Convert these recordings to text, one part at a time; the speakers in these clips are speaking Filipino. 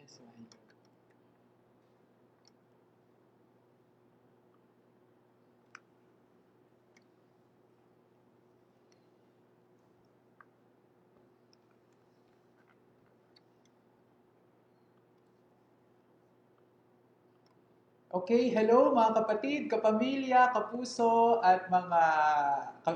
Yes, why? Okay, hello mga kapatid, kapamilya, kapuso, at mga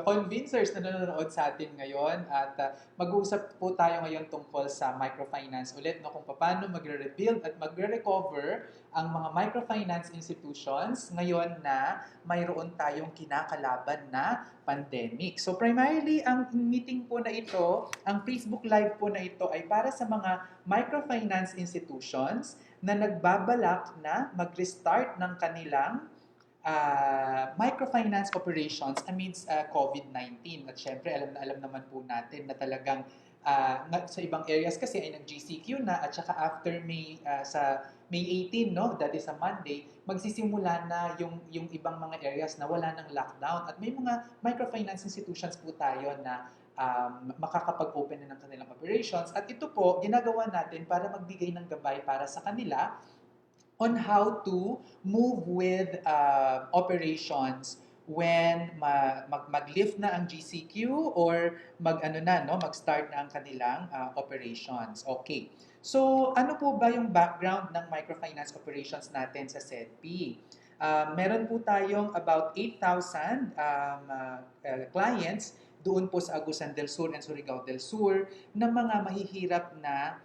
convincers na nanonood sa atin ngayon. At mag-uusap po tayo ngayon tungkol sa microfinance ulit, no, kung paano magre-rebuild at magre-recover ang mga microfinance institutions ngayon na mayroon tayong kinakalaban na pandemic. So primarily, ang meeting po na ito, ang Facebook Live po na ito ay para sa mga microfinance institutions na nagbabalak na mag-restart ng kanilang microfinance operations amidst COVID-19. At syempre, alam na alam naman po natin na talagang sa ibang areas kasi ay nag-GCQ na at saka after sa May 18, no, that is a Monday, magsisimula na yung ibang mga areas na wala ng lockdown. At may mga microfinance institutions po tayo na makakapag-open na ng kanilang operations. At ito po, ginagawa natin para magbigay ng gabay para sa kanila on how to move with operations when mag-lift na ang GCQ or mag-ano na, no, mag-start na ang kanilang operations. Okay. So, ano po ba yung background ng microfinance operations natin sa SEDP? Meron po tayong about 8,000 clients doon po sa Agusan del Sur and Surigao del Sur na mga mahihirap na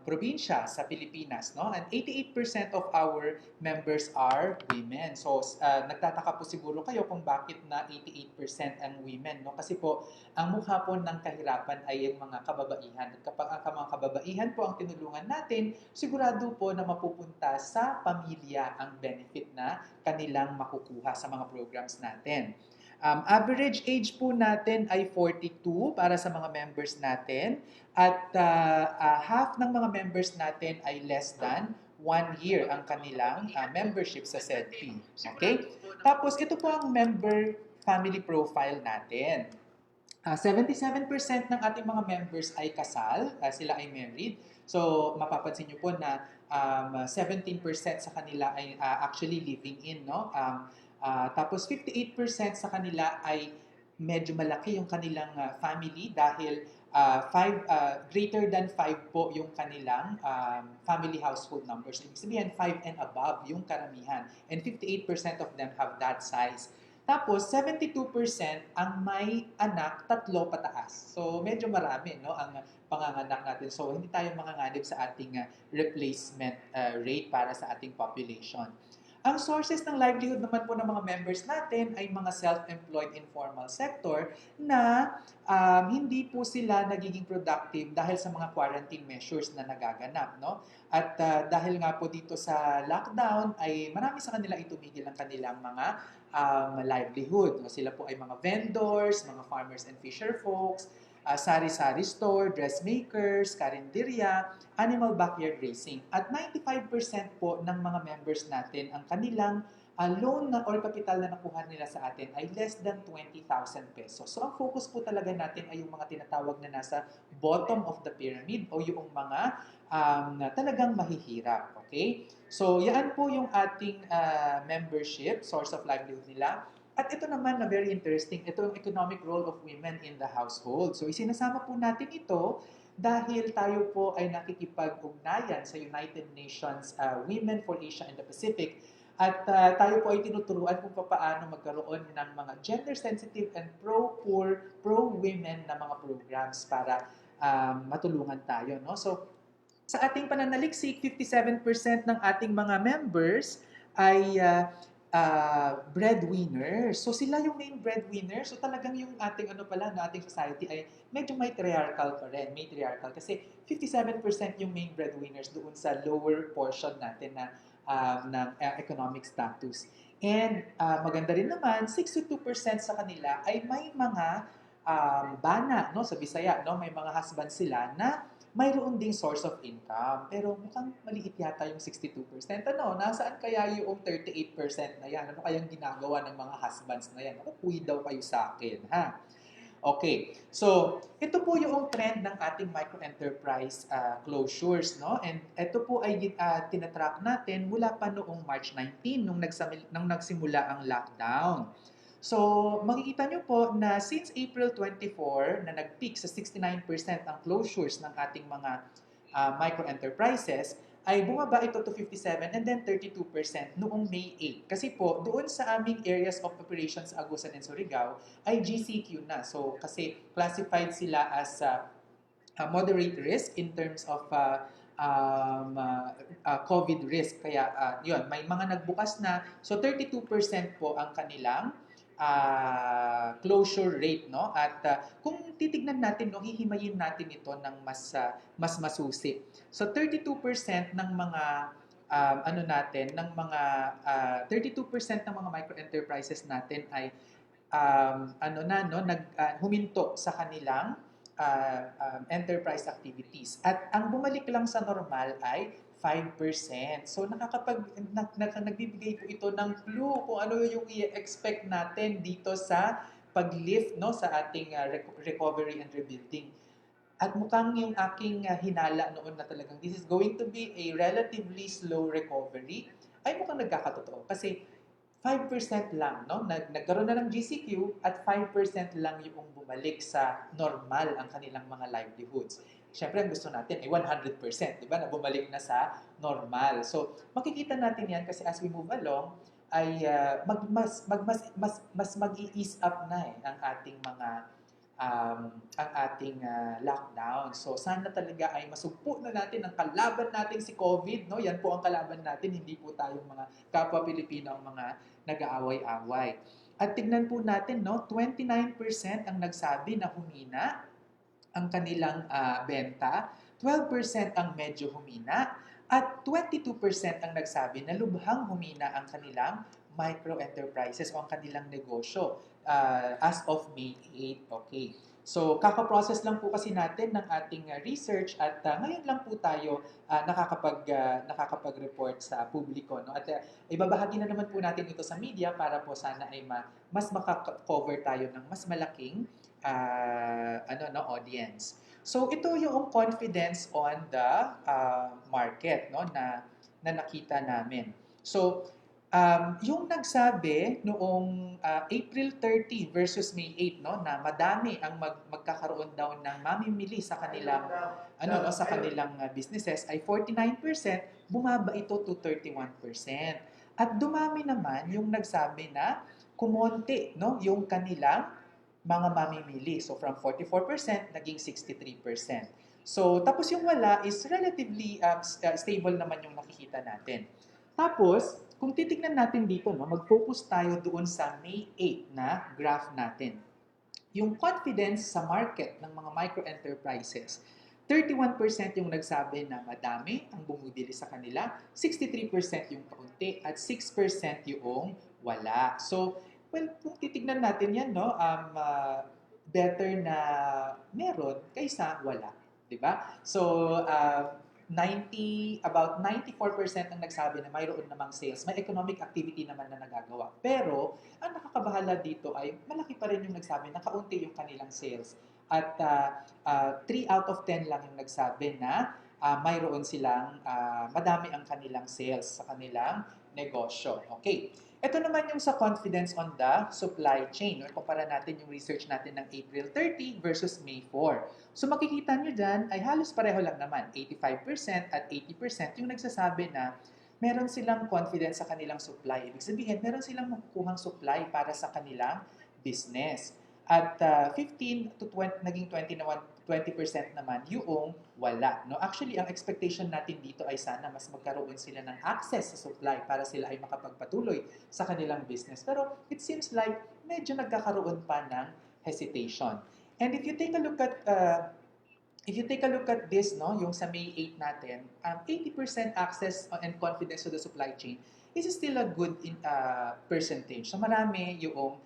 probinsya sa Pilipinas, no? And 88% of our members are women. So, nagtataka po siguro kayo kung bakit na 88% ang women, no? Kasi po, ang mukha po ng kahirapan ay yung mga kababaihan. At kapag ang mga kababaihan po ang tinulungan natin, sigurado po na mapupunta sa pamilya ang benefit na kanilang makukuha sa mga programs natin. Average age po natin ay 42 para sa mga members natin at half ng mga members natin ay less than 1 year ang kanilang membership sa SEDP. Okay? Tapos ito po ang member family profile natin. 77% ng ating mga members ay kasal, sila ay married. So, mapapansin nyo po na 17% sa kanila ay actually living in, no? Tapos 58% sa kanila ay medyo malaki yung kanilang family dahil greater than 5 po yung kanilang family household numbers. Ibig sabihin, 5 and above yung karamihan. And 58% of them have that size. Tapos, 72% ang may anak, tatlo pataas. So, medyo marami, no, ang panganganak natin. So, hindi tayo manganganib sa ating replacement rate para sa ating population. Ang sources ng livelihood naman po ng mga members natin ay mga self-employed informal sector na hindi po sila nagiging productive dahil sa mga quarantine measures na nagaganap, no? At dahil nga po dito sa lockdown ay marami sa kanila itumigil ang kanilang mga livelihood. Sila po ay mga vendors, mga farmers and fisher folks, sari-sari store, dressmakers, karinderya, animal backyard racing. At 95% po ng mga members natin ang kanilang loan na or kapital na nakuha nila sa atin ay less than 20,000 pesos. So ang focus po talaga natin ay yung mga tinatawag na nasa bottom of the pyramid o yung mga na talagang mahihirap. Okay? So yan po yung ating membership, source of livelihood nila. At ito naman na very interesting, ito ang economic role of women in the household. So isinasama po natin ito dahil tayo po ay nakikipag-ugnayan sa United Nations Women for Asia and the Pacific at tayo po ay tinuturuan kung paano magkaroon ng mga gender-sensitive and pro-poor, pro-women na mga programs para matulungan tayo. No? So sa ating pananaliksik, 57% ng ating mga members ay breadwinners. So sila yung main breadwinners. So talagang yung ating ano pala, na ating society ay medyo matriarchal pa rin. Matriarchal kasi 57% yung main breadwinners doon sa lower portion natin na ng economic status. And maganda rin naman, 62% sa kanila ay may mga bana, no, sa Bisaya, no, may mga husband sila na mayroon ding source of income. Pero mukhang maliit yata yung 62%. Ano, nasaan kaya yung 38% na yan? Ano kayang ginagawa ng mga husbands na yan? Ako, daw kayo sa akin, ha? Okay. So, ito po yung trend ng ating micro-enterprise closures, no? And ito po ay tinatrack natin mula pa noong March 19, nung nagsimula ang lockdown. So, makikita nyo po na since April 24 na nag-peak sa 69% ang closures ng ating mga micro-enterprises, ay bumaba ito to 57 and then 32% noong May 8. Kasi po, doon sa aming areas of operations Agusan and Surigao ay GCQ na. So, kasi classified sila as moderate risk in terms of COVID risk. Kaya, yun, may mga nagbukas na. So, 32% po ang kanilang closure rate, no? At kung titignan natin, no, hihimayin natin ito ng mas masusi. So 32% ng mga ano natin, ng mga 32% ng mga micro enterprises natin ay ano na no, huminto sa kanilang enterprise activities. At ang bumalik lang sa normal ay 5%. So nagbibigay po ito ng clue kung ano yung i-expect natin dito sa pag-lift, no, sa ating recovery and rebuilding. At mukhang yung aking hinala noon na talagang this is going to be a relatively slow recovery ay mukhang nagkakatotoo. Kasi 5% lang, no? Nagkaroon na ng GCQ at 5% lang yung bumalik sa normal ang kanilang mga livelihoods. Siyempre, ang gusto natin ay 100%, di ba? Na bumalik na sa normal. So, makikita natin yan kasi as we move along, ay mas mag-i-ease up na ang ating mga ang ating lockdown. So sana talaga ay masugpo na natin ang kalaban natin si COVID, no? Yan po ang kalaban natin, hindi po tayong mga kapwa Pilipino ang mga nag-aaway-away. At tignan po natin, no, 29% ang nagsabi na humina ang kanilang benta, 12% ang medyo humina, at 22% ang nagsabi na lubhang humina ang kanilang micro-enterprises o ang kanilang negosyo as of May 8. Okay. So, kaka-process lang po kasi natin ng ating research at ngayon lang po tayo nakakapag-report sa publiko. No? At ibabahagi na naman po natin ito sa media para po sana ay mas maka-cover tayo ng mas malaking audience. So ito yung confidence on the market, no, na nakita namin. So yung nagsabi noong April 30 versus May 8, no, na madami ang magkakaroon daw ng mamimili sa kanilang sa kanilang businesses ay 49%, bumaba ito to 31%. At dumami naman yung nagsabi na kumonti, no, yung kanilang mga mamimili. So from 44% naging 63%. So tapos yung wala is relatively stable naman yung nakikita natin. Tapos, kung titignan natin dito, no, mag-focus tayo doon sa May 8 na graph natin. Yung confidence sa market ng mga micro-enterprises, 31% yung nagsabi na madami ang bumibili sa kanila, 63% yung kaunti, at 6% yung wala. So, well, kung titignan natin yan, no, better na meron kaysa wala. Diba? So, about 94% ang nagsabi na mayroon namang sales. May economic activity naman na nagagawa. Pero, ang nakakabahala dito ay malaki pa rin yung nagsabi na kaunti yung kanilang sales. At 3 out of 10 lang yung nagsabi na mayroon silang madami ang kanilang sales sa kanilang negosyo. Okay. Ito naman yung sa confidence on the supply chain. Kumpara natin yung research natin ng April 30 versus May 4. So makikita nyo dyan ay halos pareho lang naman. 85% at 80% yung nagsasabi na meron silang confidence sa kanilang supply. Ibig sabihin, meron silang makukuhang supply para sa kanilang business. At 15 to 20, naging 20% naman yung wala. No? Actually, ang expectation natin dito ay sana mas magkaroon sila ng access sa supply para sila ay makapagpatuloy sa kanilang business. Pero it seems like medyo nagkakaroon pa ng hesitation. And if you take a look at this, no, yung sa May 8 natin, 80% access and confidence to the supply chain is still a good percentage. So marami yung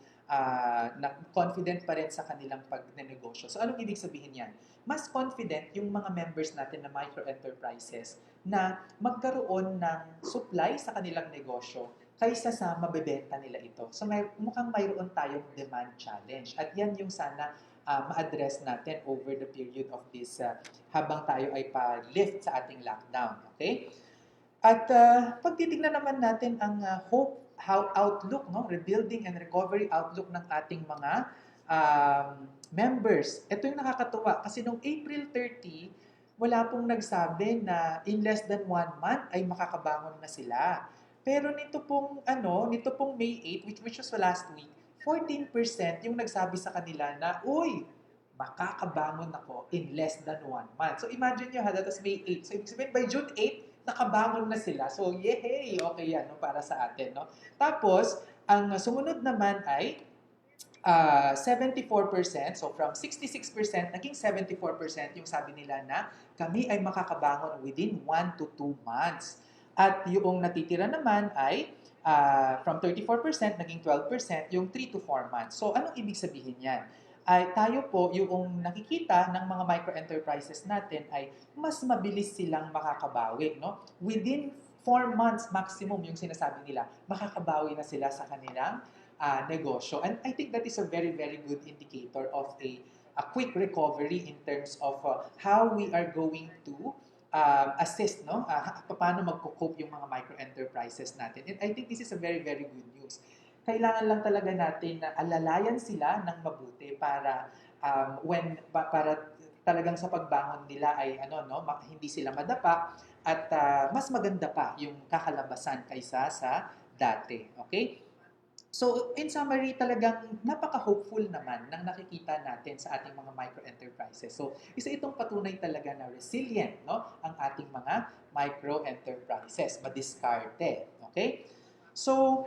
na confident pa rin sa kanilang pagnenegosyo. So anong ibig sabihin yan? Mas confident yung mga members natin na micro-enterprises na magkaroon ng supply sa kanilang negosyo kaysa sa mabebenta nila ito. So mukhang mayroon tayong demand challenge. At yan yung sana ma-address natin over the period of this habang tayo ay pa-lift sa ating lockdown. Okay? At pag titignan naman natin ang hope, how outlook, no, rebuilding and recovery outlook ng ating mga members. Ito yung nakakatuwa kasi noong April 30, wala pong nagsabi na in less than 1 month ay makakabangon na sila. Pero nito pong May 8, which was last week, 14% yung nagsabi sa kanila na, uy, makakabangon ako in less than 1 month. So imagine nyo ha, that was May 8. So ibig sabihin by June 8, nakabangon na sila. So yay, okay yan no, para sa atin. No? Tapos, ang sumunod naman ay 74%. So from 66%, naging 74% yung sabi nila na kami ay makakabangon within 1 to 2 months. At yung natitira naman ay from 34%, naging 12%, yung 3 to 4 months. So anong ibig sabihin yan? Ay tayo po, yung nakikita ng mga micro-enterprises natin ay mas mabilis silang makakabawi. No? Within 4 months maximum yung sinasabi nila, makakabawi na sila sa kanilang negosyo. And I think that is a very, very good indicator of a quick recovery in terms of how we are going to assist, no? Paano magko-cope yung mga micro-enterprises natin. And I think this is a very, very good news. Kailangan lang talaga natin na alalayan sila ng mabuti para para talagang sa pagbangon nila ay hindi sila madapa at mas maganda pa yung kakalabasan kaysa sa dati. Okay? So, in summary, talagang napaka-hopeful naman ng nakikita natin sa ating mga micro-enterprises. So, isa itong patunay talaga na resilient, no? Ang ating mga micro-enterprises, madiskarte. Okay? So,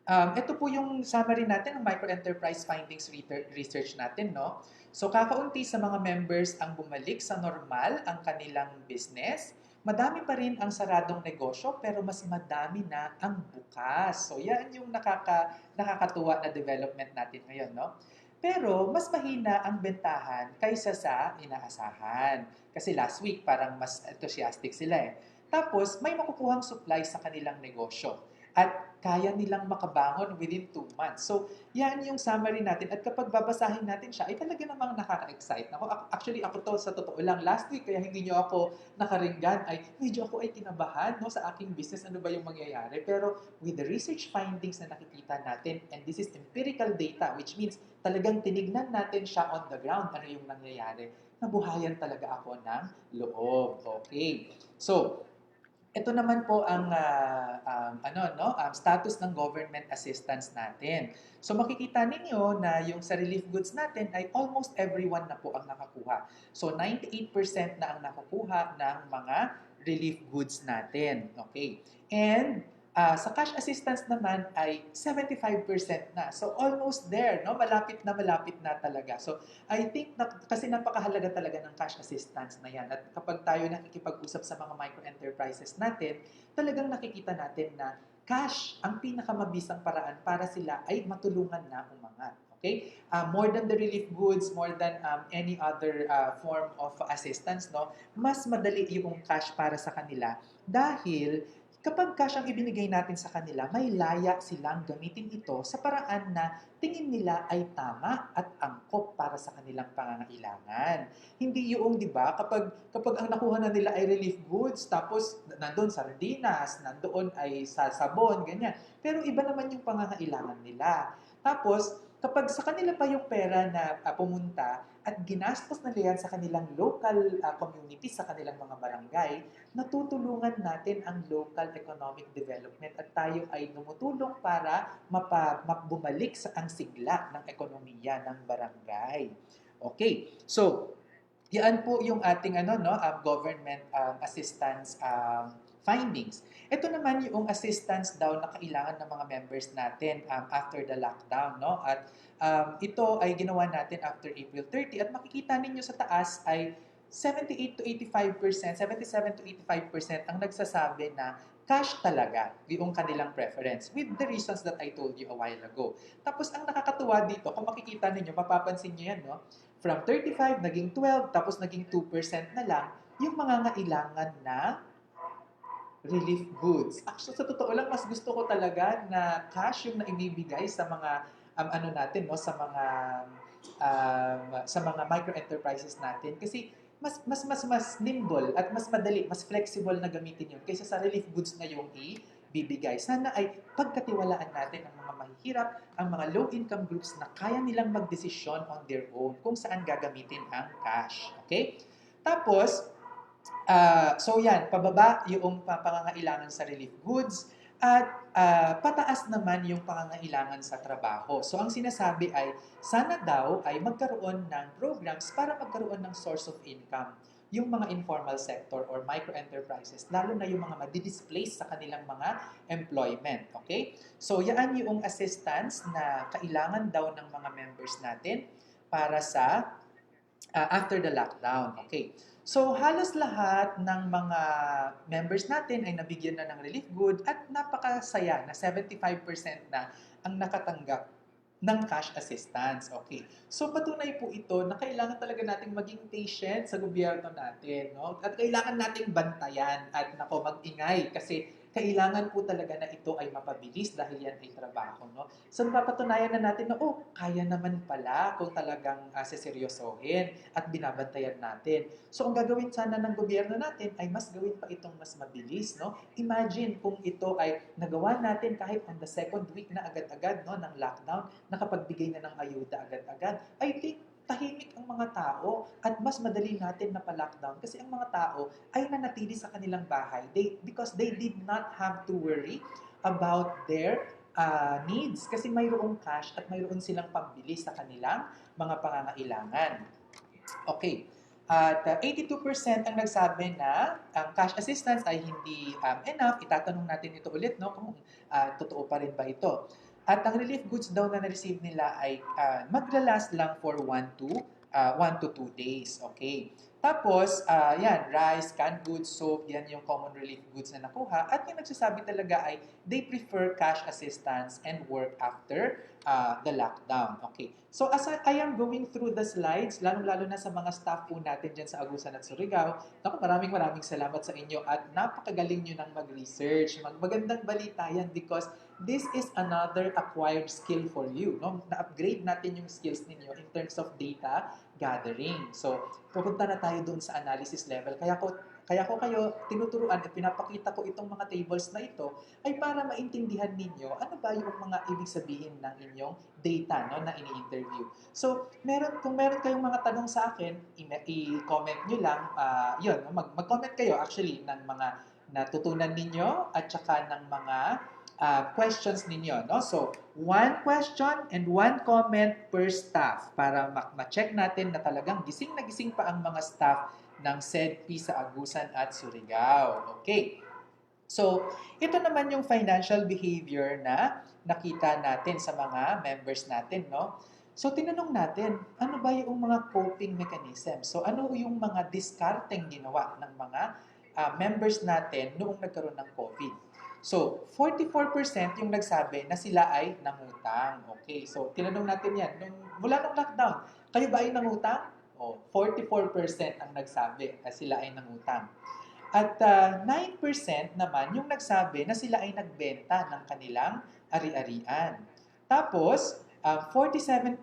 ito po yung summary natin ng micro-enterprise findings research natin, no? So, kakaunti sa mga members ang bumalik sa normal ang kanilang business. Madami pa rin ang saradong negosyo pero mas madami na ang bukas. So yan yung nakakatuwa na development natin ngayon, no? Pero mas mahina ang bentahan kaysa sa inaasahan. Kasi last week parang mas enthusiastic sila eh. Tapos may makukuhang supply sa kanilang negosyo. At kaya nilang makabangon within 2 months. So, yan yung summary natin. At kapag babasahin natin siya, ay talaga namang nakaka-excite. Actually, ako to sa totoo lang, last week, kaya hindi nyo ako nakaringgan, ay medyo ako ay kinabahan no, sa aking business, ano ba yung mangyayari. Pero with the research findings na nakikita natin, and this is empirical data, which means talagang tinignan natin siya on the ground, ano yung nangyayari, nabuhayan talaga ako ng loob. Okay. So, ito naman po ang status ng government assistance natin. So makikita ninyo na yung sa relief goods natin ay almost everyone na po ang nakakuha. So 98% na ang nakukuha ng mga relief goods natin. Okay. And sa cash assistance naman ay 75% na. So almost there, no? Malapit na talaga. So I think kasi napakahalaga talaga ng cash assistance na yan. At kapag tayo nakikipag-usap sa mga micro-enterprises natin, talagang nakikita natin na cash ang pinakamabisang paraan para sila ay matulungan na umangat. Okay? More than the relief goods, more than any other form of assistance, no? Mas madali yung cash para sa kanila dahil kapag cash ang ibinigay natin sa kanila, may laya silang gamitin ito sa paraan na tingin nila ay tama at angkop para sa kanilang pangangailangan. Hindi yung, di ba, kapag ang nakuha na nila ay relief goods, tapos nandoon sardinas, nandoon ay sabon, ganyan. Pero iba naman yung pangangailangan nila. Tapos, kapag sa kanila pa yung pera na pumunta at ginastos na yan sa kanilang local community, sa kanilang mga barangay, natutulungan natin ang local economic development at tayo ay tumutulong para bumalik sa ang sigla ng ekonomiya ng barangay. Okay, so yan po yung ating government assistance findings. Ito naman yung assistance daw na kailangan ng mga members natin after the lockdown, no? At ito ay ginawa natin after April 30 at makikita ninyo sa taas ay 78 to 85%, 77 to 85% ang nagsasabi na cash talaga yung kanilang preference with the reasons that I told you a while ago. Tapos ang nakakatuwa dito, kung makikita ninyo, mapapansin nyo yan, no? From 35, naging 12, tapos naging 2% na lang yung mga ngailangan na relief goods. Actually, sa totoo lang, mas gusto ko talaga na cash yung naibibigay sa mga natin, no, sa mga sa mga micro-enterprises natin kasi mas nimble at mas madali, mas flexible na gamitin yun kaysa sa relief goods na yung ibibigay. Sana ay pagkatiwalaan natin ang mga mahihirap, ang mga low-income groups na kaya nilang magdesisyon on their own kung saan gagamitin ang cash. Okay? Tapos, so yan, pababa yung pangangailangan sa relief goods at pataas naman yung pangangailangan sa trabaho. So ang sinasabi ay sana daw ay magkaroon ng programs para magkaroon ng source of income yung mga informal sector or micro-enterprises, lalo na yung mga madi-displace sa kanilang mga employment. Okay? So yan yung assistance na kailangan daw ng mga members natin para sa after the lockdown. Okay. So, halos lahat ng mga members natin ay nabigyan na ng relief good at napakasaya na 75% na ang nakatanggap ng cash assistance. Okay. So, patunay po ito na kailangan talaga nating maging patient sa gobyerno natin. No? At kailangan nating bantayan at mag-ingay kasi kailangan po talaga na ito ay mapabilis dahil yan ay trabaho. No? So, napapatunayan na natin na, kaya naman pala kung talagang seseryosohin at binabantayan natin. So, ang gagawin sana ng gobyerno natin ay mas gawin pa itong mas mabilis. No? Imagine kung ito ay nagawa natin kahit on the second week na agad-agad no, ng lockdown, nakapagbigay na ng ayuda agad-agad. I think tahimik ang mga tao at mas madali natin na pa-lockdown kasi ang mga tao ay nanatili sa kanilang bahay because they did not have to worry about their needs kasi mayroong cash at mayroon silang pambili sa kanilang mga pangangailangan. Okay. At 82% ang nagsabi na ang cash assistance ay hindi enough. Itatanong natin ito ulit no kung totoo pa rin ba ito. At ang relief goods daw na na-receive nila ay maglalast lang for 1 to 2 days. Okay. Tapos, yan, rice, canned goods, soap, yan yung common relief goods na nakuha. At yung nagsasabi talaga ay they prefer cash assistance and work after the lockdown. Okay. So as I am going through the slides, lalong-lalo na sa mga staff po natin dyan sa Agusan at Surigao, naku, maraming salamat sa inyo at napakagaling nyo ng mag-research. Magandang balita yan because this is another acquired skill for you. No? Na-upgrade natin yung skills ninyo in terms of data gathering. So, pupunta na tayo doon sa analysis level. Kaya ko kayo tinuturuan at pinapakita ko itong mga tables na ito ay para maintindihan ninyo ano ba yung mga ibig sabihin ng inyong data no, na ini-interview. So, kung meron kayong mga tanong sa akin, i-comment nyo lang. Yun, mag-comment kayo actually ng mga natutunan ninyo at saka ng mga questions ninyo. No? So, one question and one comment per staff para ma-check natin na talagang gising na gising pa ang mga staff ng SEDP sa Agusan at Surigao. Okay. So, ito naman yung financial behavior na nakita natin sa mga members natin, no? So, tinanong natin, ano ba yung mga coping mechanism? So, ano yung mga discarding ginawa ng mga members natin noong nagkaroon ng COVID? So, 44% yung nagsabi na sila ay nangutang. Okay, so tinanong natin yan. Mula nung lockdown, kayo ba ay nangutang? 44% ang nagsabi na sila ay nangutang. At 9% naman yung nagsabi na sila ay nagbenta ng kanilang ari-arian. Tapos, 47%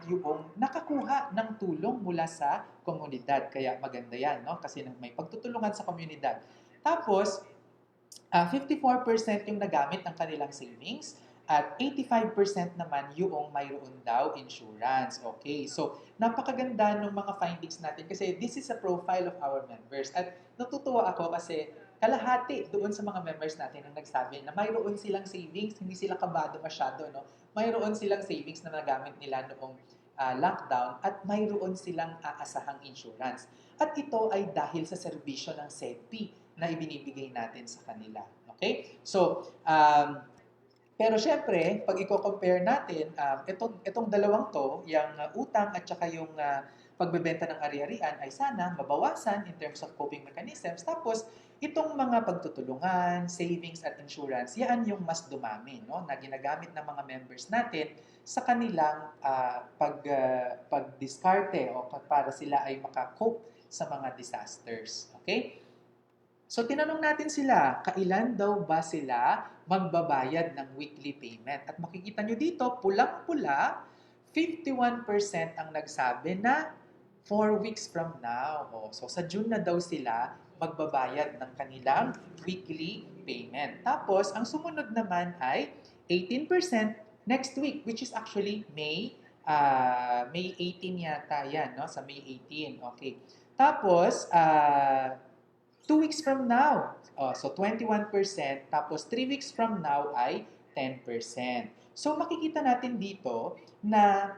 yung nakakuha ng tulong mula sa komunidad. Kaya maganda yan, no? Kasi may pagtutulungan sa komunidad. Tapos, 54% yung nagamit ng kanilang savings at 85% naman yung mayroon daw insurance. Okay, so napakaganda ng mga findings natin kasi this is a profile of our members. At natutuwa ako kasi kalahati doon sa mga members natin ang nagsabi na mayroon silang savings, hindi sila kabado masyado. No? Mayroon silang savings na nagamit nila noong lockdown at mayroon silang aasahang insurance. At ito ay dahil sa serbisyo ng SEDP na ibinibigay natin sa kanila. Okay? So, pero syempre, pag i-compare natin, itong dalawang to, yung utang at saka yung pagbebenta ng ari-arian ay sana mabawasan in terms of coping mechanisms. Tapos, itong mga pagtutulungan, savings at insurance, yan yung mas dumami no, na ginagamit ng mga members natin sa kanilang pag-diskarte o para sila ay makakope sa mga disasters. Okay? So, tinanong natin sila, kailan daw ba sila magbabayad ng weekly payment? At makikita nyo dito, pulang-pula, 51% ang nagsabi na 4 weeks from now. So sa June na daw sila magbabayad ng kanilang weekly payment. Tapos, ang sumunod naman ay 18% next week, which is actually May 18 yata yan, no? Sa May 18, okay. Tapos, 2 weeks from now, so 21%, tapos 3 weeks from now ay 10%. So makikita natin dito na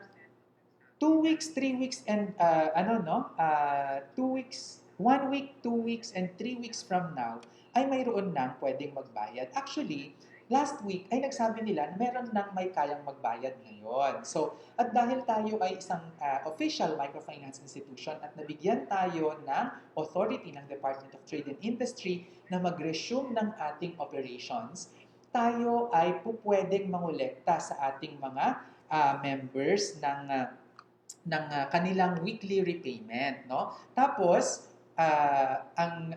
2 weeks, 3 weeks, and 2 weeks, 1 week, 2 weeks, and 3 weeks from now ay mayroon nang pwedeng magbayad. Actually, last week ay nagsabi nila na meron nang may kayang magbayad ngayon. So, at dahil tayo ay isang official microfinance institution at nabigyan tayo ng authority ng Department of Trade and Industry na mag-resume ng ating operations, tayo ay pupwedeng mangolekta sa ating mga members ng kanilang weekly repayment, no? Tapos ang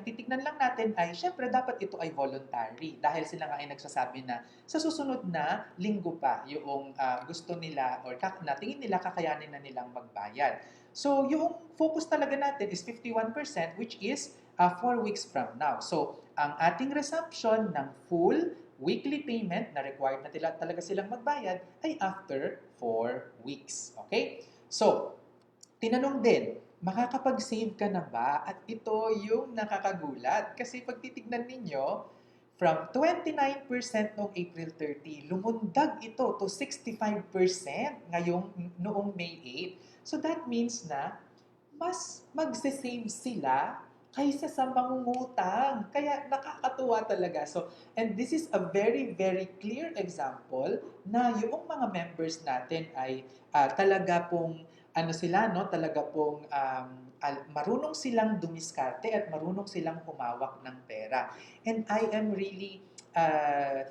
titignan lang natin ay syempre dapat ito ay voluntary dahil sila nga ay nagsasabi na sa susunod na linggo pa yung gusto nila or na tingin nila kakayanin na nilang magbayad. So yung focus talaga natin is 51% which is 4 weeks from now. So ang ating resumption ng full weekly payment na required na talaga silang magbayad ay after 4 weeks. Okay? So, tinanong din, makakapag-save ka na ba? At ito yung nakakagulat. Kasi pag titignan ninyo, from 29% noong April 30, lumundag ito to 65% noong May 8. So that means na mas magse-save sila kaysa sa mangungutang. Kaya nakakatuwa talaga. So, and this is a very, very clear example na yung mga members natin ay talaga pong talaga pong marunong silang dumiskarte at marunong silang humawak ng pera. And I am really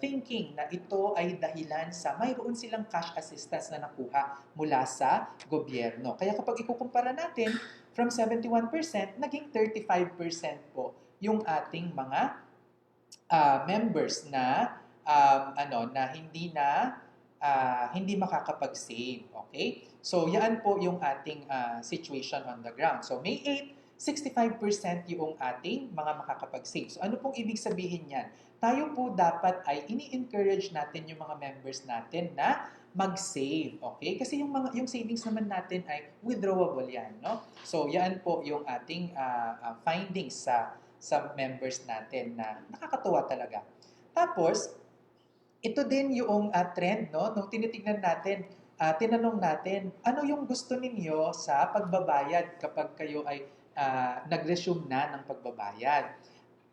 thinking na ito ay dahilan sa mayroon silang cash assistance na nakuha mula sa gobyerno. Kaya kapag ikukumpara natin, from 71%, naging 35% po yung ating mga members na hindi makakapag-save. Okay? So, yan po yung ating situation on the ground. So, May 8, 65% yung ating mga makakapag-save. So, ano pong ibig sabihin yan? Tayo po dapat ay ini-encourage natin yung mga members natin na mag-save, okay? Kasi yung savings naman natin ay withdrawable yan, no? So, yan po yung ating findings sa members natin na nakakatuwa talaga. Tapos, ito din yung trend, no? Nung tinitingnan natin, tinanong natin, ano yung gusto ninyo sa pagbabayad kapag kayo ay nag-resume na ng pagbabayad?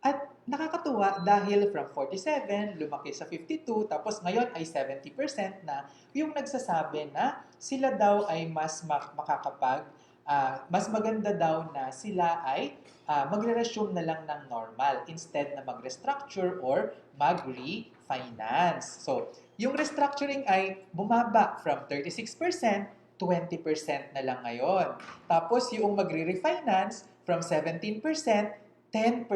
At nakakatuwa dahil from 47, lumaki sa 52, tapos ngayon ay 70% na yung nagsasabi na sila daw ay mas mas maganda daw na sila ay magre-resume na lang ng normal instead na mag-restructure or mag-refinance. So, yung restructuring ay bumaba from 36%, 20% na lang ngayon. Tapos yung magre-refinance from 17%, 10%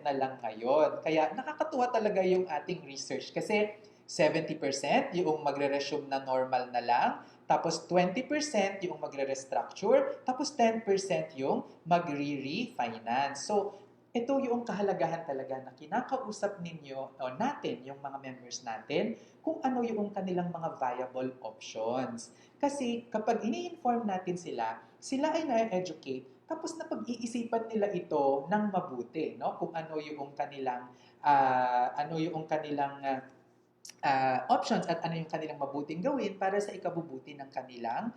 na lang ngayon. Kaya nakakatuwa talaga yung ating research kasi 70% yung magre-resume na normal na lang, tapos 20% yung magre-restructure, tapos 10% yung magre-refinance. So, ito yung kahalagahan talaga na kinakausap ninyo o natin, yung mga members natin, kung ano yung kanilang mga viable options. Kasi kapag ini-inform natin sila ay na-educate, tapos na pag-iisipan nila ito ng mabuti, no? Kung ano yung kanilang options at ano yung kanilang mabuting gawin para sa ikabubuti ng kanilang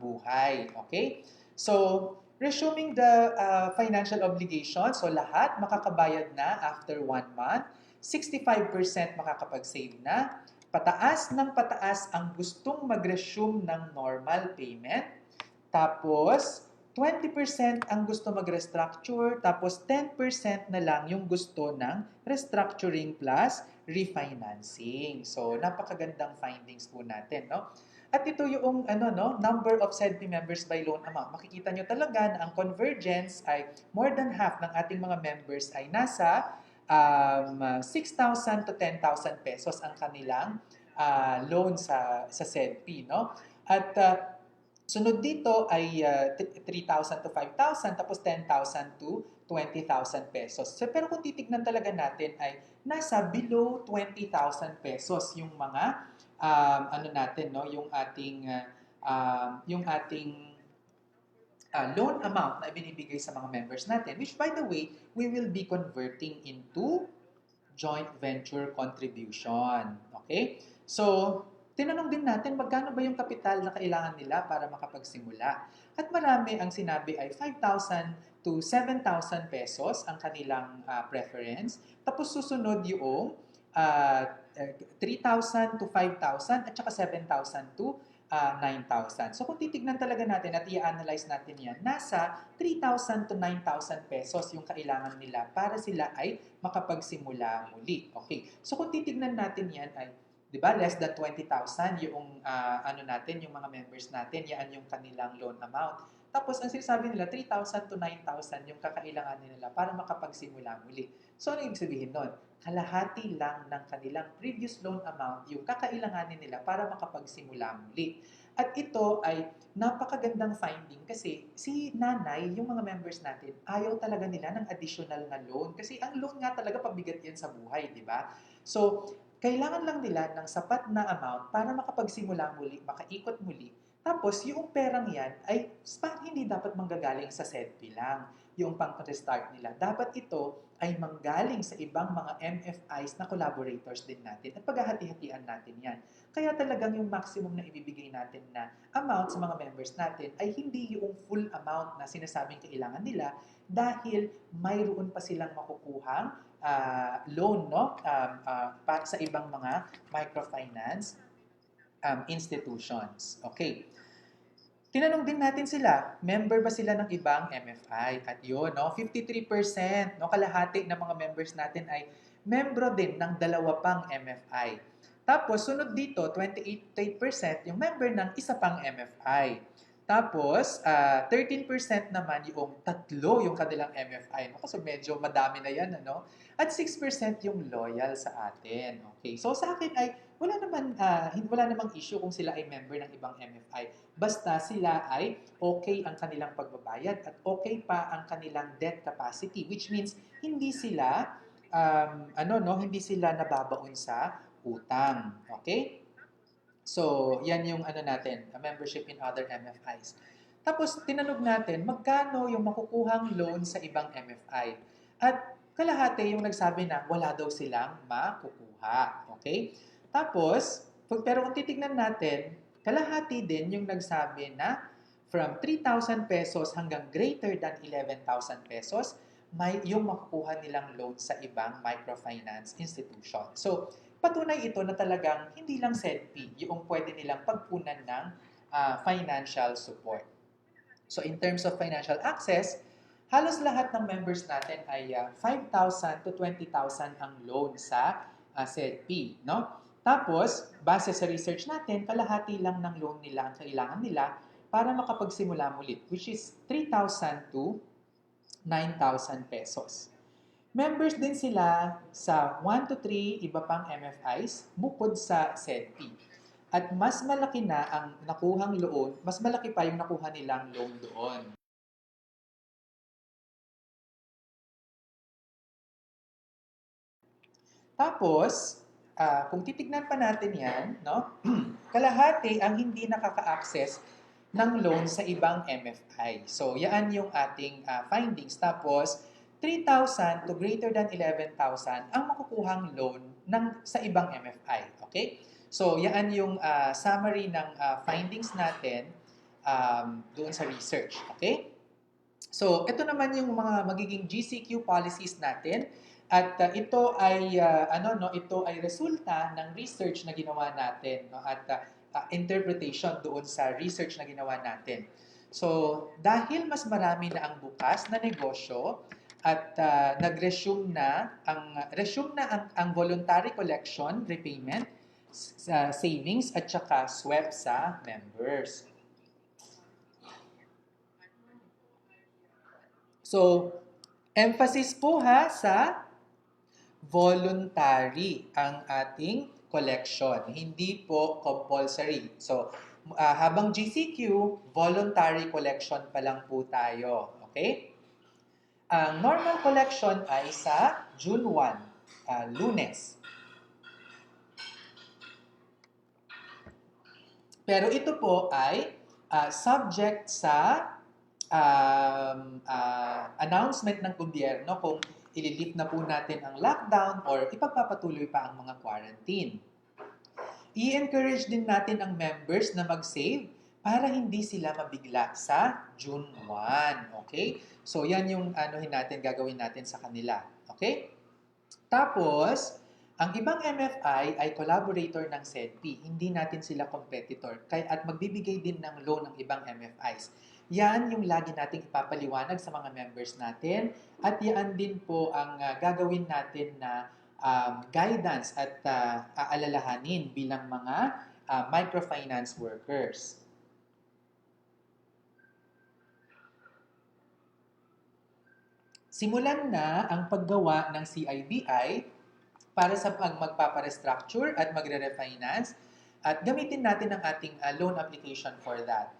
buhay. Okay? So, resuming the financial obligation, so lahat makakabayad na after 1 month, 65% makakapag-save na, pataas ng pataas ang gustong mag-resume ng normal payment, tapos 20% ang gusto mag-restructure, tapos 10% na lang yung gusto ng restructuring plus refinancing. So, napakagandang findings po natin, no? At ito yung number of SEDPI members by loan amount. Makikita nyo talaga na ang convergence ay more than half ng ating mga members ay nasa 6,000 to 10,000 pesos ang kanilang loan sa SEDPI, no? At sunod dito ay 3,000 to 5,000, tapos 10,000 to 20,000 pesos. So, pero kung titignan talaga natin ay nasa below 20,000 pesos yung mga ano natin, no, yung ating loan amount na ibinibigay sa mga members natin, which by the way, we will be converting into joint venture contribution. Okay? So, tinanong din natin magkano ba yung kapital na kailangan nila para makapagsimula. At marami ang sinabi ay 5,000 to 7,000 pesos ang kanilang preference. Tapos susunod yung 3,000 to 5,000 at saka 7,000 to 9,000. So kung titignan talaga natin at i-analyze natin yan, nasa 3,000 to 9,000 pesos yung kailangan nila para sila ay makapagsimula muli. Okay. So kung titignan natin yan ay, di ba, less than 20,000 yung ano natin, yung mga members natin, yan yung kanilang loan amount. Tapos ang sinasabi nila, 3,000 to 9,000 yung kakailanganin nila para makapagsimula muli. So ano ibig sabihin nun? Kalahati lang ng kanilang previous loan amount yung kakailanganin nila para makapagsimula muli. At ito ay napakagandang finding kasi si nanay, yung mga members natin, ayaw talaga nila ng additional na loan. Kasi ang loan nga talaga pabigat yan sa buhay, di ba? So, kailangan lang nila ng sapat na amount para makapagsimula muli, makaikot muli. Tapos, yung perang yan ay hindi dapat manggagaling sa SEDPI lang, yung pang-restart nila. Dapat ito ay manggaling sa ibang mga MFIs na collaborators din natin at paghahati-hatian natin yan. Kaya talagang yung maximum na ibibigay natin na amount sa mga members natin ay hindi yung full amount na sinasabing kailangan nila dahil mayroon pa silang makukuhang loan, no? Para sa ibang mga microfinance institutions. Okay. Tinanong din natin sila, member ba sila ng ibang MFI? At yun, no, 53%, no, kalahati ng mga members natin ay membro din ng dalawa pang MFI. Tapos, sunod dito, 28% yung member ng isa pang MFI. Tapos, 13% naman yung tatlo yung kanilang MFI. No? Kasi medyo madami na yan, ano? At 6% yung loyal sa atin. Okay, so sa akin ay wala namang issue kung sila ay member ng ibang MFI. Basta sila ay okay ang kanilang pagbabayad at okay pa ang kanilang debt capacity, which means hindi sila hindi sila nababaon sa utang. Okay? So, yan yung natin, membership in other MFIs. Tapos, tinanong natin, magkano yung makukuhang loan sa ibang MFI? At kalahati yung nagsabi na wala daw silang makukuha. Okay? Tapos, pero kung titignan natin, kalahati din yung nagsabi na from 3,000 pesos hanggang greater than 11,000 pesos, may yung makukuha nilang loan sa ibang microfinance institution. So, patunay ito na talagang hindi lang SEDPI yung pwede nilang pagpunan ng financial support. So in terms of financial access, halos lahat ng members natin ay 5,000 to 20,000 ang loan sa SEDPI. No? Tapos, base sa research natin, kalahati lang ng loan nila ang kailangan nila para makapagsimula muli, which is 3,000 to 9,000 pesos. Members din sila sa 1 to 3 iba pang MFIs bukod sa SEDPI. At mas malaki na ang nakuhang loan, mas malaki pa yung nakuha nilang loan doon. Tapos, kung titignan pa natin yan, no? Kalahati ang hindi nakaka-access ng loan sa ibang MFI. So, yan yung ating findings. Tapos, 3,000 to greater than 11,000 ang makukuhang loan sa ibang MFI. Okay? So, yan yung summary ng findings natin doon sa research. Okay? So, ito naman yung mga magiging GCQ policies natin. At ito ay ito ay resulta ng research na ginawa natin, no? At interpretation doon sa research na ginawa natin. So, dahil mas marami na ang bukas na negosyo at nag-resume na ang voluntary collection, repayment, savings at saka SWEP sa members. So, emphasis po sa voluntary ang ating collection. Hindi po compulsory. So, habang GCQ, voluntary collection pa lang po tayo. Okay? Ang normal collection ay sa June 1, Lunes. Pero ito po ay subject sa announcement ng gobyerno kung ililift na po natin ang lockdown or ipagpapatuloy pa ang mga quarantine. I-encourage din natin ang members na mag-save para hindi sila mabigla sa June 1. Okay? So, yan yung gagawin natin sa kanila. Okay? Tapos, ang ibang MFI ay collaborator ng SEDP. Hindi natin sila competitor. At magbibigay din ng loan ng ibang MFIs. Yan yung lagi nating ipapaliwanag sa mga members natin. At yan din po ang gagawin natin na guidance at aalalahanin bilang mga microfinance workers. Simulan na ang paggawa ng CIBI para sa magpaparestructure at magre-refinance at gamitin natin ang ating loan application for that.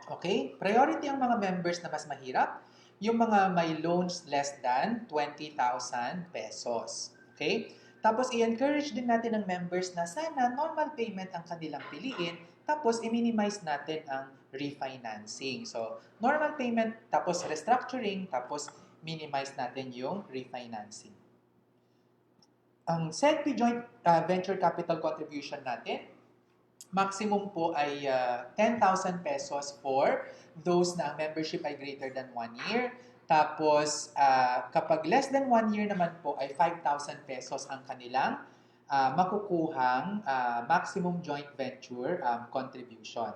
Okay? Priority ang mga members na mas mahirap, yung mga may loans less than 20,000 pesos. Okay? Tapos i-encourage din natin ang members na sana normal payment ang kanilang piliin, tapos i-minimize natin ang refinancing. So, normal payment, tapos restructuring, tapos minimize natin yung refinancing. Ang SEDP Joint Venture Capital Contribution natin, maximum po ay 10,000 pesos for those na ang membership ay greater than 1 year. Tapos, kapag less than 1 year naman po ay 5,000 pesos ang kanilang makukuhang maximum joint venture contribution.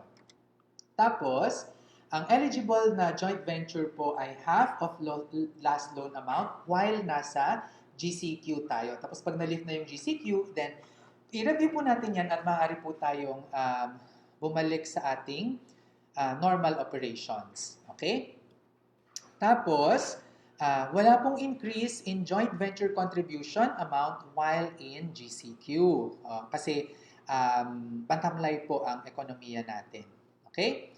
Tapos, ang eligible na joint venture po ay half of last loan amount while nasa GCQ tayo. Tapos pag na-lift na yung GCQ, then i-review po natin yan at maaari po tayong bumalik sa ating normal operations. Okay? Tapos, wala pong increase in joint venture contribution amount while in GCQ. Kasi pantamlay po ang ekonomiya natin. Okay?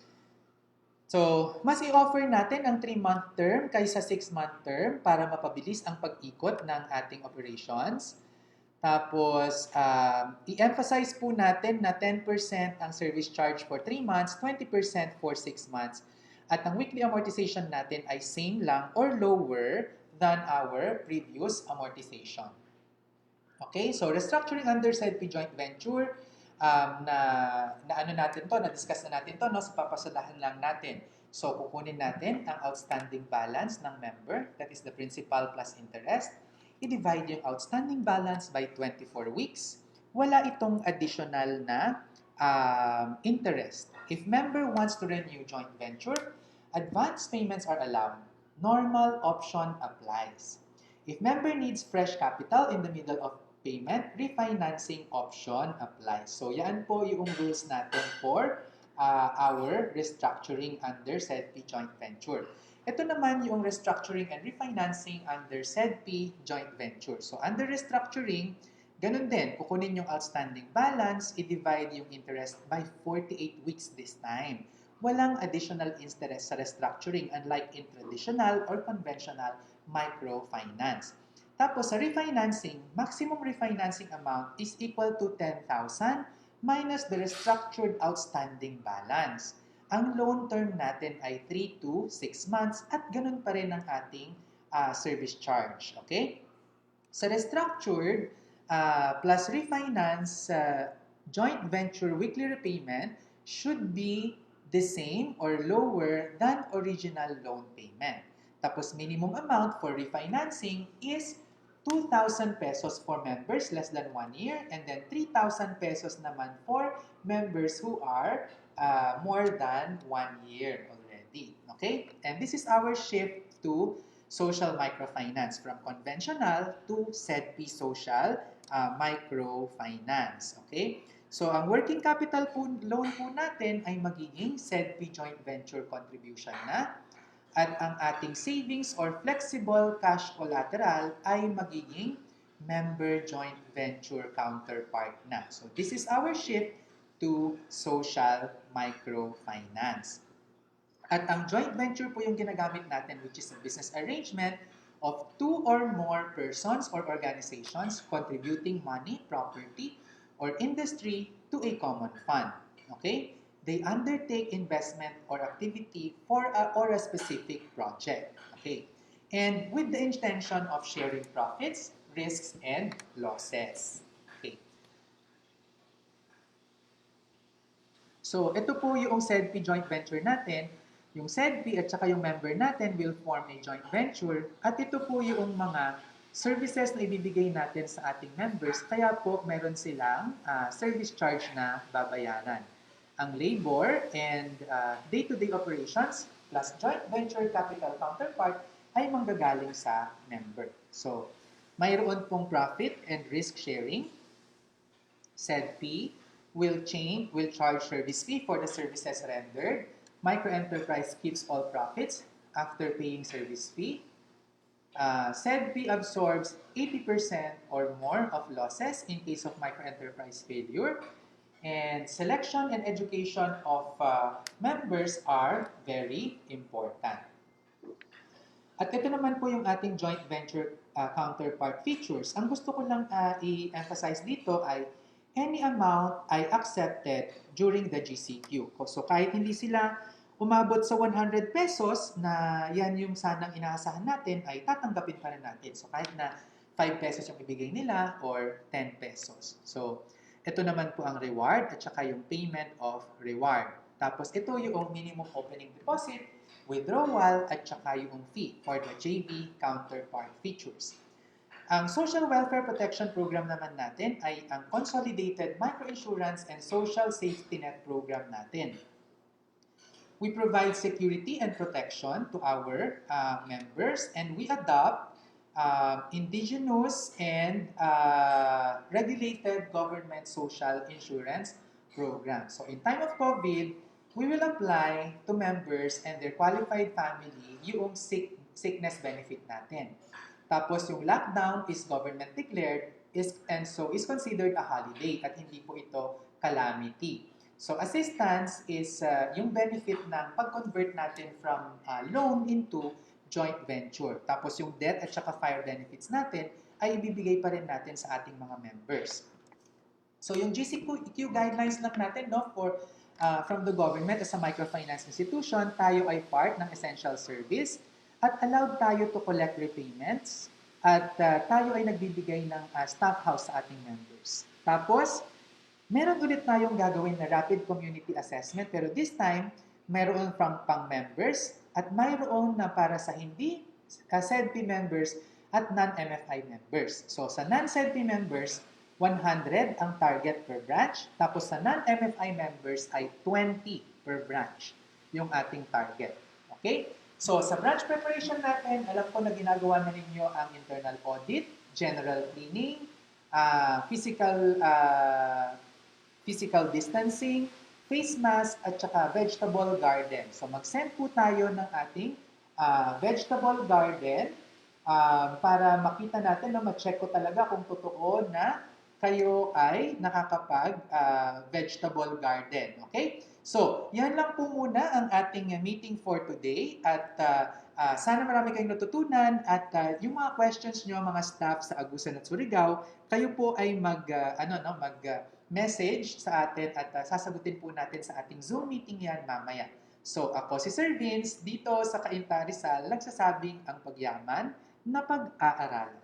So, mas i-offer natin ang 3-month term kaysa 6-month term para mapabilis ang pag-ikot ng ating operations. Tapos, i-emphasize po natin na 10% ang service charge for 3 months, 20% for 6 months. At ang weekly amortization natin ay same lang or lower than our previous amortization. Okay, so restructuring under SEDP joint venture, na-discuss na natin to, no? So, papasadahan lang natin. So, kukunin natin ang outstanding balance ng member, that is the principal plus interest. I-divide yung outstanding balance by 24 weeks. Wala itong additional na interest. If member wants to renew joint venture, advance payments are allowed. Normal option applies. If member needs fresh capital in the middle of payment, refinancing option applies. So, yan po yung rules natin for our restructuring under SEDP joint venture. Ito naman yung restructuring and refinancing under SEDP joint venture. So, under restructuring, ganun din, kukunin yung outstanding balance, i-divide yung interest by 48 weeks this time. Walang additional interest sa restructuring unlike in traditional or conventional microfinance. Tapos sa refinancing, maximum refinancing amount is equal to 10,000 minus the restructured outstanding balance. Ang loan term natin ay 3 to 6 months at ganun pa rin ang ating service charge. Okay? Sa restructured plus refinance, joint venture weekly repayment should be the same or lower than original loan payment. Tapos minimum amount for refinancing is 2,000 pesos for members less than 1 year and then 3,000 pesos naman for members who are more than 1 year already. Okay? And this is our shift to social microfinance from conventional to SEDP social microfinance. Okay? So, ang working capital loan po natin ay magiging SEDP joint venture contribution na. At ang ating savings or flexible cash collateral ay magiging member joint venture counterpart na. So this is our shift to social microfinance. At ang joint venture po yung ginagamit natin, which is a business arrangement of two or more persons or organizations contributing money, property, or industry to a common fund. Okay? They undertake investment or activity for or a specific project. Okay? And with the intention of sharing profits, risks, and losses. Okay. So, ito po yung SEDP joint venture natin. Yung SEDP at saka yung member natin will form a joint venture at ito po yung mga services na ibibigay natin sa ating members kaya po meron silang service charge na babayaran. Ang labor and day-to-day operations plus joint venture capital counterpart ay manggagaling sa member. So, mayroon pong profit and risk sharing. SEDP will charge service fee for the services rendered. Microenterprise keeps all profits after paying service fee. SEDP absorbs 80% or more of losses in case of microenterprise failure. And selection and education of members are very important. At ito naman po yung ating joint venture counterpart features. Ang gusto ko lang i-emphasize dito ay any amount ay accepted during the GCQ. So kahit hindi sila umabot sa 100 pesos na yan yung sanang inaasahan natin, ay tatanggapin pa rin natin. So kahit na 5 pesos yung ibigay nila or 10 pesos. So ito naman po ang reward at saka yung payment of reward. Tapos ito yung minimum opening deposit, withdrawal at saka yung fee for the JV counterpart features. Ang Social Welfare Protection Program naman natin ay ang Consolidated Microinsurance and Social Safety Net Program natin. We provide security and protection to our members and we adopt indigenous and regulated government social insurance program. So in time of COVID, we will apply to members and their qualified family yung sickness benefit natin. Tapos yung lockdown is government declared and so is considered a holiday at hindi po ito calamity. So assistance is yung benefit ng pag-convert natin from loan into joint venture. Tapos yung death at saka fire benefits natin ay ibibigay pa rin natin sa ating mga members. So yung GCQ guidelines lang natin from the government as a microfinance institution, tayo ay part ng essential service at allowed tayo to collect repayments at tayo ay nagbibigay ng staff house sa ating members. Tapos, meron ulit tayong gagawin na rapid community assessment pero this time, meron from pang-members at mayroon na para sa hindi SEDP members at non-MFI members. So, sa non-SEDP members, 100 ang target per branch. Tapos sa non-MFI members ay 20 per branch yung ating target. Okay? So, sa branch preparation natin, alam ko na ginagawa na ninyo ang internal audit, general cleaning, physical distancing, face mask, at saka vegetable garden. So, mag-send po tayo ng ating vegetable garden para makita natin na ma-check ko talaga kung totoo na kayo ay nakakapag-vegetable garden. Okay? So, yan lang po muna ang ating meeting for today at sana marami kayong natutunan at yung mga questions nyo, mga staff sa Agusan at Surigao, kayo po ay mag-message sa atin at sasagutin po natin sa ating Zoom meeting yan mamaya. So, ako si Sir Vince, dito sa Cainta Rizal, nagsasabing ang pagyaman na pag-aaralan.